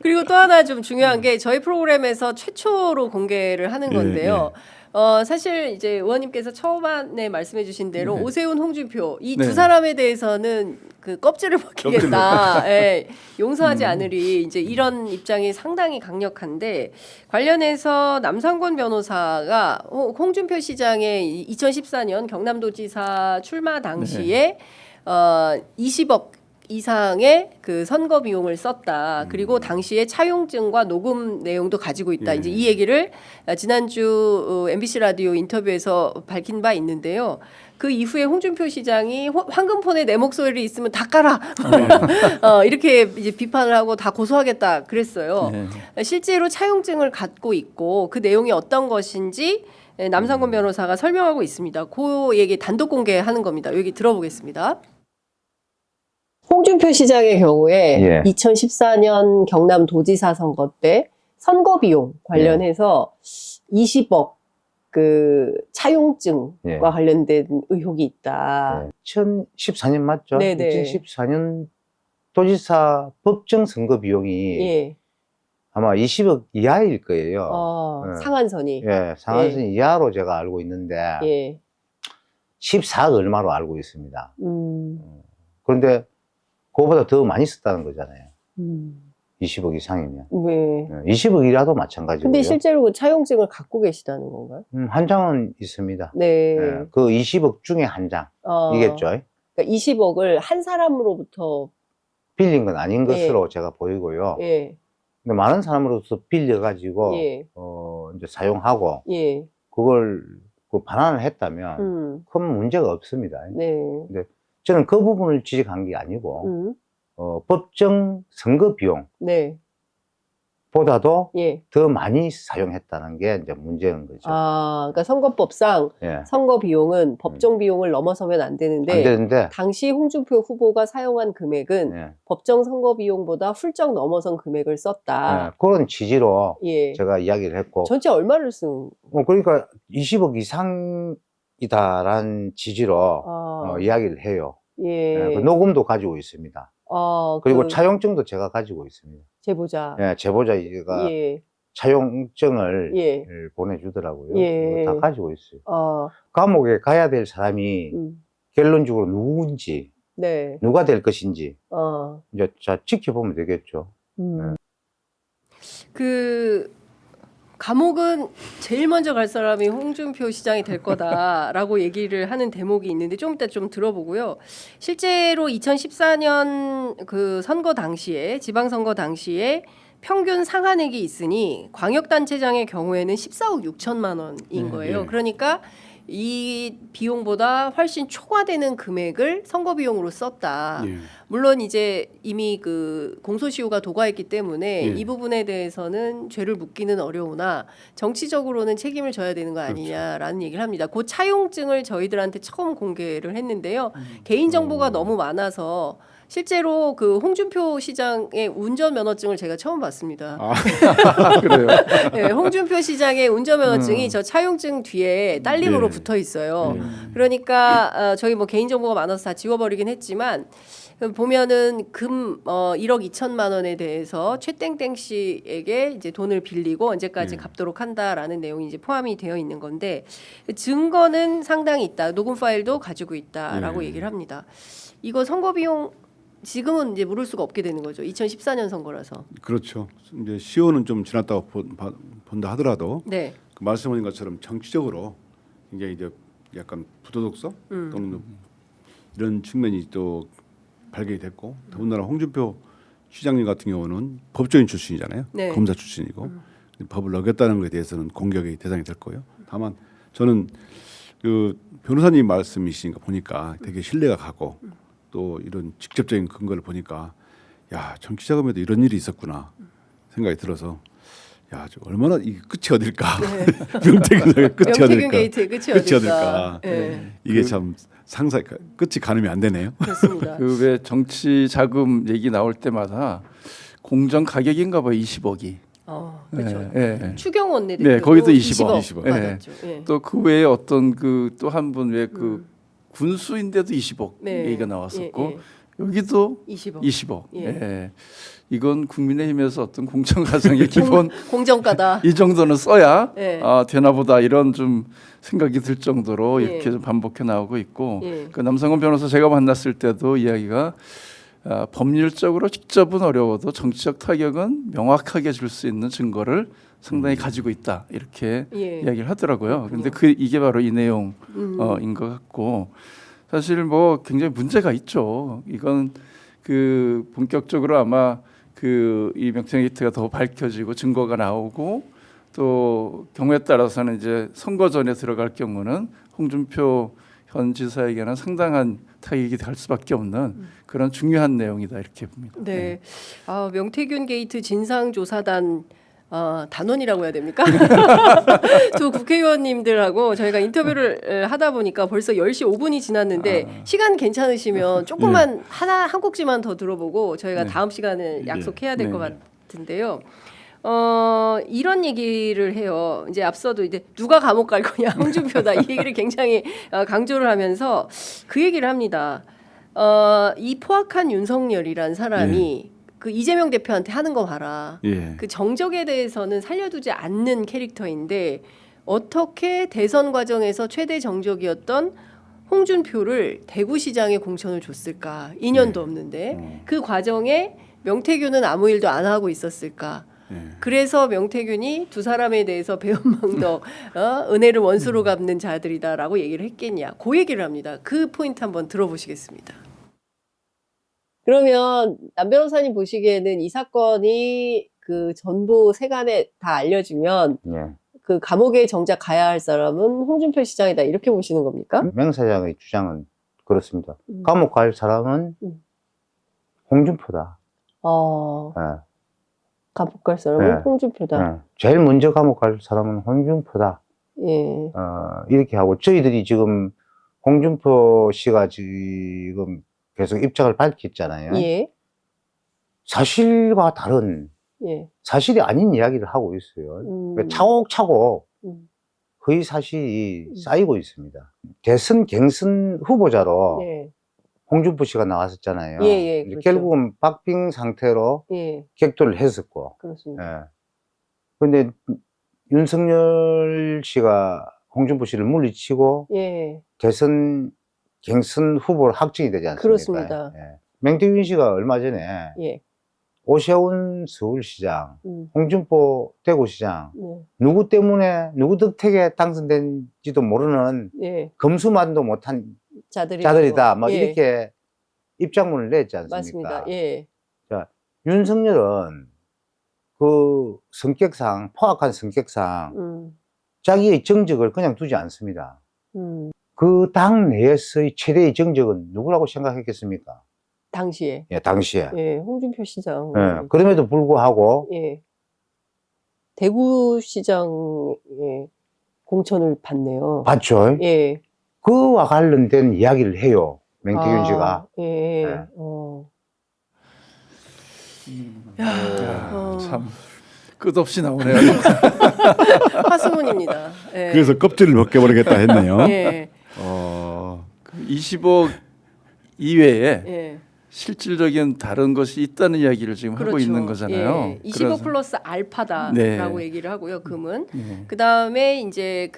그리고 또 하나 좀 중요한 게 저희 프로그램에서 최초로 공개를 하는 건데요. 사실 이제 의원님께서 처음에 말씀해주신 대로 오세훈, 홍준표 이 두 사람에 대해서는 그 껍질을 벗기겠다, 예, 용서하지 않으리 이제 이런 입장이 상당히 강력한데 관련해서 남상권 변호사가 홍준표 시장의 2014년 경남도지사 출마 당시에 20억 이상의 그 선거 비용을 썼다. 그리고 당시에 차용증과 녹음 내용도 가지고 있다. 이제 이 얘기를 지난주 MBC 라디오 인터뷰에서 밝힌 바 있는데요. 그 이후에 홍준표 시장이 황금폰에 내 목소리를 있으면 다 깔아. 이렇게 이제 비판을 하고 다 고소하겠다 그랬어요. 실제로 차용증을 갖고 있고 그 내용이 어떤 것인지 남상권 변호사가 설명하고 있습니다. 그 얘기 단독 공개하는 겁니다. 여기 들어보겠습니다. 홍준표 시장의 경우에 2014년 경남도지사 선거 때 선거 비용 관련해서 20억 그 차용증과 관련된 의혹이 있다. 2014년 맞죠? 네네. 2014년 도지사 법정 선거 비용이 아마 20억 이하일 거예요. 상한선이. 상한선 이하로 제가 알고 있는데 14억 얼마로 알고 있습니다. 그런데 그거보다 더 많이 썼다는 거잖아요. 20억 이상이면. 20억이라도 마찬가지고요. 근데 실제로 그 차용증을 갖고 계시다는 건가요? 한 장은 있습니다. 네. 그 20억 중에 한 장이겠죠. 그러니까 20억을 한 사람으로부터 빌린 건 아닌 것으로 제가 보이고요. 근데 많은 사람으로부터 빌려가지고 이제 사용하고 그걸 반환을 했다면 큰 문제가 없습니다. 근데 저는 그 부분을 지적한 게 아니고 법정 선거 비용 보다도 더 많이 사용했다는 게 이제 문제인 거죠. 그러니까 선거법상 선거 비용은 법정 비용을 넘어서면 안 되는데 당시 홍준표 후보가 사용한 금액은 법정 선거 비용보다 훌쩍 넘어선 금액을 썼다. 그런 취지로 제가 이야기를 했고 전체 얼마를 쓴? 그러니까 20억 이상이다라는 취지로 이야기를 해요. 그 녹음도 가지고 있습니다. 그리고 차용증도 제가 가지고 있습니다. 제보자. 제보자가 차용증을 보내주더라고요. 다 가지고 있어요. 감옥에 가야 될 사람이 결론적으로 누군지, 누가 될 것인지 이제 지켜보면 되겠죠. 그 감옥은 제일 먼저 갈 사람이 홍준표 시장이 될 거다라고 얘기를 하는 대목이 있는데 좀 이따 좀 들어보고요. 실제로 2014년 그 선거 당시에 지방선거 당시에 평균 상한액이 있으니 광역단체장의 경우에는 14억 6천만 원인 거예요. 그러니까 이 비용보다 훨씬 초과되는 금액을 선거 비용으로 썼다. 물론 이제 이미 그 공소시효가 도과했기 때문에 이 부분에 대해서는 죄를 묻기는 어려우나 정치적으로는 책임을 져야 되는 거 아니냐라는 얘기를 합니다. 그 차용증을 저희들한테 처음 공개를 했는데요. 개인 정보가 너무 많아서 실제로 그 홍준표 시장의 운전면허증을 제가 처음 봤습니다. 그래요? 네, 홍준표 시장의 운전면허증이 저 차용증 뒤에 딸림으로 붙어 있어요. 그러니까 저희 뭐 개인정보가 많아서 다 지워버리긴 했지만 보면은 금 1억 2천만 원에 대해서 최땡땡 씨에게 이제 돈을 빌리고 언제까지 갚도록 한다라는 내용이 이제 포함이 되어 있는 건데 증거는 상당히 있다. 녹음 파일도 가지고 있다라고 얘기를 합니다. 이거 선거 비용 지금은 이제 물을 수가 없게 되는 거죠. 2014년 선거라서. 그렇죠. 이제 시효는 좀 지났다고 본다 하더라도 그 말씀하신 것처럼 정치적으로 굉장히 이제 약간 부도덕성 또는 이런 측면이 또 발견이 됐고 더군다나 홍준표 시장님 같은 경우는 법조인 출신이잖아요. 검사 출신이고 법을 어겼다는 것에 대해서는 공격의 대상이 될 거예요. 다만 저는 그 변호사님 말씀이시니까 보니까 되게 신뢰가 가고 또 이런 직접적인 근거를 보니까 야 정치 자금에도 이런 일이 있었구나 생각이 들어서 야 얼마나 이 끝이 어딜까 명태균의 끝이 명태균 어딜까 게이트의 끝이 어딜까 이게 참 상상 끝이 가늠이 안 되네요. 그렇습니다. 그 왜 정치 자금 얘기 나올 때마다 공정 가격인가 봐요 20억이. 그렇죠. 추경 네, 원내대표 거기도 20억. 20억 받았죠. 또 그 외에 어떤 그 또 한 분 왜 그 군수인데도 20억 얘기가 나왔었고 여기도 20억. 20억. 예. 예. 이건 국민의힘에서 어떤 공천 과정의 기본 공정가다. 이 정도는 써야 예. 되나보다 이런 좀 생각이 들 정도로 예. 이렇게 좀 반복해 나오고 있고 예. 그 남성훈 변호사 제가 만났을 때도 이야기가 법률적으로 직접은 어려워도 정치적 타격은 명확하게 줄 수 있는 증거를 상당히 가지고 있다 이렇게 예. 이야기를 하더라고요. 그렇군요. 그런데 이게 바로 이 내용인 것 같고 사실 뭐 굉장히 문제가 있죠. 이건 그 본격적으로 아마 이 명태균 게이트가 더 밝혀지고 증거가 나오고 또 경우에 따라서는 이제 선거 전에 들어갈 경우는 홍준표 현 지사에게는 상당한 타격이 될 수밖에 없는 그런 중요한 내용이다 이렇게 봅니다. 네. 명태균 게이트 진상조사단 단원이라고 해야 됩니까? 두 국회의원님들하고 저희가 인터뷰를 하다 보니까 벌써 10시 5분이 지났는데 시간 괜찮으시면 조금만 한 곡지만 더 들어보고 저희가 다음 시간을 약속해야 될 것 같은데요. 이런 얘기를 해요. 이제 앞서도 이제 누가 감옥 갈 거냐 홍준표다 이 얘기를 굉장히 강조를 하면서 그 얘기를 합니다. 이 포악한 윤석열이란 사람이 그 이재명 대표한테 하는 거 봐라. 그 정적에 대해서는 살려두지 않는 캐릭터인데 어떻게 대선 과정에서 최대 정적이었던 홍준표를 대구시장에 공천을 줬을까? 2년도 없는데 그 과정에 명태균은 아무 일도 안 하고 있었을까? 그래서 명태균이 두 사람에 대해서 배은망덕 은혜를 원수로 갚는 자들이다라고 얘기를 했겠냐. 그 얘기를 합니다. 그 포인트 한번 들어보시겠습니다. 그러면 남 변호사님 보시기에는 이 사건이 그 전부 세간에 다 알려지면 그 감옥에 정작 가야 할 사람은 홍준표 시장이다 이렇게 보시는 겁니까? 명 사장의 주장은 그렇습니다. 감옥 갈 사람은 홍준표다. 감옥 갈 사람은 홍준표다. 제일 먼저 감옥 갈 사람은 홍준표다. 이렇게 하고 저희들이 지금 홍준표 씨가 지금 계속 입장을 밝혔잖아요. 사실과 다른 사실이 아닌 이야기를 하고 있어요. 차곡차곡 거의 사실이 쌓이고 있습니다. 대선 경선 후보자로 홍준표 씨가 나왔었잖아요. 그렇죠. 결국은 박빙 상태로 격돌을 했었고. 그렇습니다. 그런데 윤석열 씨가 홍준표 씨를 물리치고 대선 경선 후보로 확정이 되지 않습니까? 그렇습니다. 명태균 씨가 얼마 전에 오세훈 서울시장, 홍준표 대구시장 누구 때문에 누구 덕택에 당선된지도 모르는 검수만도 못한 자들이다. 막 이렇게 입장문을 냈지 않습니까? 맞습니다. 자, 윤석열은 그 성격상 포악한 성격상 자기의 정적을 그냥 두지 않습니다. 그 당 내에서의 최대의 정적은 누구라고 생각했겠습니까? 당시에. 당시에. 홍준표 시장. 그럼에도 불구하고 대구시장에 공천을 받네요. 받죠. 그와 관련된 이야기를 해요. 명태균 씨가. 참 끝없이 나오네요. 화수문입니다. 그래서 껍질을 벗겨버리겠다 했네요. 20억 이외에 실질적인 다른 것이 있다는 이야기를 지금 하고 있는 거잖아요. 20억 플러스 알파다라고 얘기를 하고요. 금은. 그다음에 이제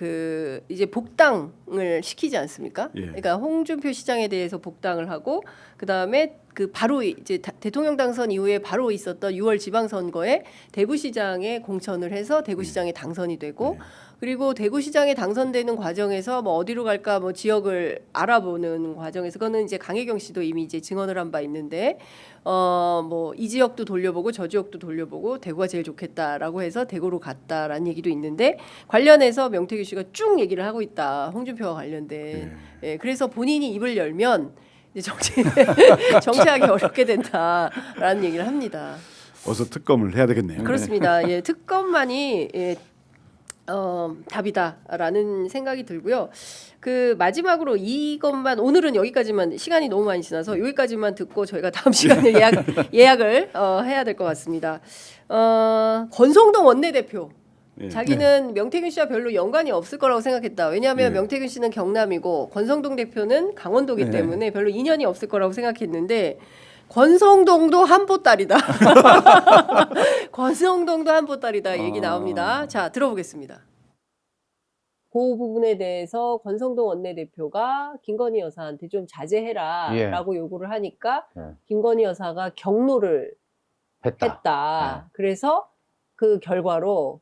이제 복당을 시키지 않습니까? 그러니까 홍준표 시장에 대해서 복당을 하고 그다음에 바로 이제 대통령 당선 이후에 바로 있었던 6월 지방선거에 대구시장에 공천을 해서 대구시장에 당선이 되고 그리고 대구시장에 당선되는 과정에서 뭐 어디로 갈까 뭐 지역을 알아보는 과정에서 그거는 이제 강혜경 씨도 이미 이제 증언을 한 바 있는데 뭐 이 지역도 돌려보고 저 지역도 돌려보고 대구가 제일 좋겠다라고 해서 대구로 갔다라는 얘기도 있는데 관련해서 명태균 씨가 쭉 얘기를 하고 있다. 홍준표와 관련된. 그래서 본인이 입을 열면 이제 정치하기 어렵게 된다라는 얘기를 합니다. 어서 특검을 해야 되겠네요. 그렇습니다. 특검만이 답이다라는 생각이 들고요. 그 마지막으로 이것만 오늘은 여기까지만 시간이 너무 많이 지나서 여기까지만 듣고 저희가 다음 시간에 예약을 해야 될 것 같습니다. 권성동 원내대표 예. 자기는 명태균 씨와 별로 연관이 없을 거라고 생각했다. 왜냐하면 예. 명태균 씨는 경남이고 권성동 대표는 강원도기 때문에 별로 인연이 없을 거라고 생각했는데 권성동도 한보 딸이다. 권성동도 한보 딸이다 얘기 나옵니다. 자, 들어보겠습니다. 그 부분에 대해서 권성동 원내대표가 김건희 여사한테 좀 자제해라라고 요구를 하니까 김건희 여사가 경로를 했다. 그래서 그 결과로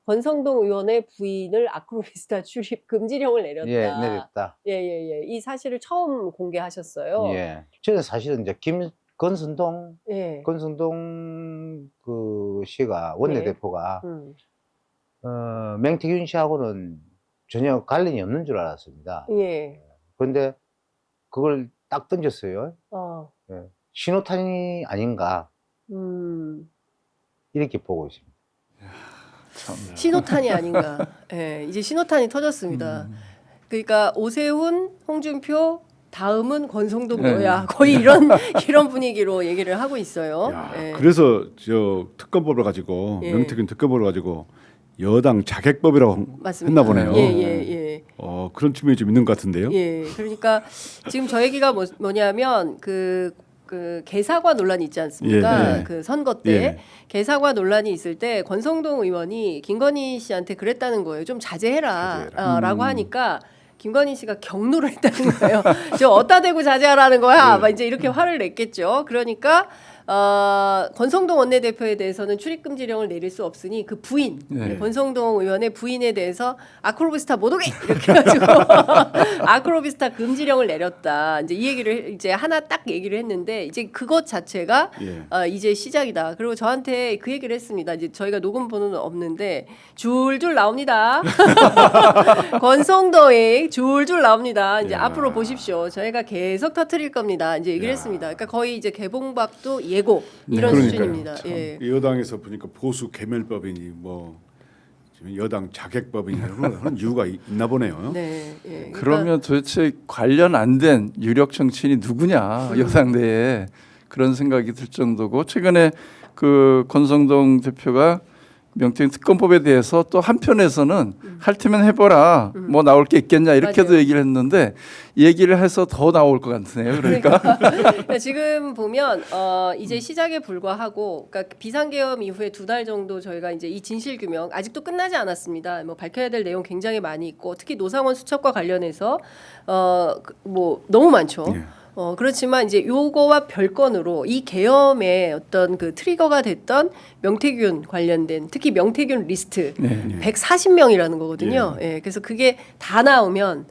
권성동 의원의 부인을 아크로비스타 출입 금지령을 내렸다. 예, 내렸다. 예. 이 사실을 처음 공개하셨어요. 예. 저는 사실은 이제 권선동 그 씨가 원내대표가 명태균 씨하고는 전혀 관련이 없는 줄 알았습니다. 예. 그런데 그걸 딱 던졌어요. 예. 신호탄이 아닌가 이렇게 보고 있습니다. 신호탄이 아닌가. 예, 이제 신호탄이 터졌습니다. 그러니까 오세훈, 홍준표 다음은 권성동 너야. 거의 이런 분위기로 얘기를 하고 있어요. 야, 예. 그래서 저 특검법을 가지고 명태균 특검법을 가지고 여당 자객법이라고 맞습니다. 했나 보네요. 예. 그런 측면이 좀 있는 것 같은데요. 예. 그러니까 지금 저 얘기가 뭐냐면 그 개사과 논란이 있지 않습니까? 예. 그 선거 때 개사과 논란이 있을 때 권성동 의원이 김건희 씨한테 그랬다는 거예요. 좀 자제해라라고 하니까 김건희 씨가 경로를 했다는 거예요. 저 어디다 대고 자제하라는 거야? 막 이제 이렇게 화를 냈겠죠. 그러니까 권성동 원내대표에 대해서는 출입금지령을 내릴 수 없으니 그 부인 권성동 의원의 부인에 대해서 아크로비스타 못 오게 이렇게 해가지고 아크로비스타 금지령을 내렸다. 이제 이 얘기를 이제 하나 딱 얘기를 했는데 이제 그것 자체가 이제 시작이다. 그리고 저한테 그 얘기를 했습니다. 이제 저희가 녹음 번호는 없는데 줄줄 나옵니다. 권성동이 줄줄 나옵니다. 이제 앞으로 보십시오. 저희가 계속 터뜨릴 겁니다. 이제 얘기를 했습니다. 그러니까 거의 이제 개봉박도 예고 이런 수준입니다. 예. 여당에서 보니까 보수 개멸법이니 뭐 지금 여당 자객법이니 그런 이유가 있나 보네요. 네. 예. 그러니까 그러면 도대체 관련 안 된 유력 정치인이 누구냐 여당 내에 그런 생각이 들 정도고 최근에 그 권성동 대표가 명태균 특검법에 대해서 또 한편에서는 할 테면 해보라 뭐 나올 게 있겠냐 이렇게도 맞아요. 얘기를 했는데 얘기를 해서 더 나올 것 같네요. 그러니까 지금 보면 이제 시작에 불과하고 그러니까 비상계엄 이후에 2달 정도 저희가 이제 이 진실규명 아직도 끝나지 않았습니다. 뭐 밝혀야 될 내용 굉장히 많이 있고 특히 노상원 수첩과 관련해서 뭐 너무 많죠. 그렇지만 이제 요거와 별건으로 이 계엄의 어떤 그 트리거가 됐던 명태균 관련된 특히 명태균 리스트 140명이라는 거거든요. 예. 그래서 그게 다 나오면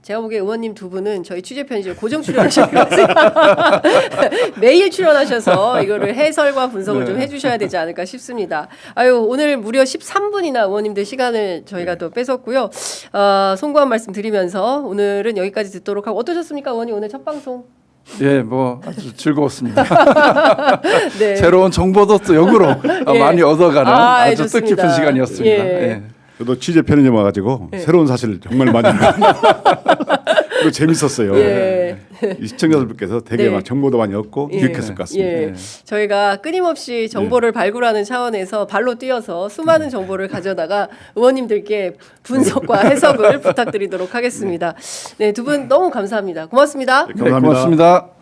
제가 보기에 의원님 두 분은 저희 취재 편의점 고정 출연하셔야 될 것 같아요. 매일 출연하셔서 이거를 해설과 분석을 좀 해주셔야 되지 않을까 싶습니다. 아유 오늘 무려 13분이나 의원님들 시간을 저희가 또 뺏었고요. 송구한 말씀 드리면서 오늘은 여기까지 듣도록 하고 어떠셨습니까, 의원님 오늘 첫 방송? 예, 뭐 아주 즐거웠습니다. 네. 새로운 정보도 또 역으로 많이 얻어가는 아주 좋습니다. 뜻깊은 시간이었습니다. 예. 저도 취재 편의점 와가지고 새로운 사실을 정말 많이 그리고 재밌었어요. 이 시청자들께서 되게 막 정보도 많이 얻고 유익했을 것 같습니다. 저희가 끊임없이 정보를 발굴하는 차원에서 발로 뛰어서 수많은 정보를 가져다가 의원님들께 분석과 해석을 부탁드리도록 하겠습니다. 네, 두 분 너무 감사합니다. 고맙습니다. 감사합니다. 고맙습니다.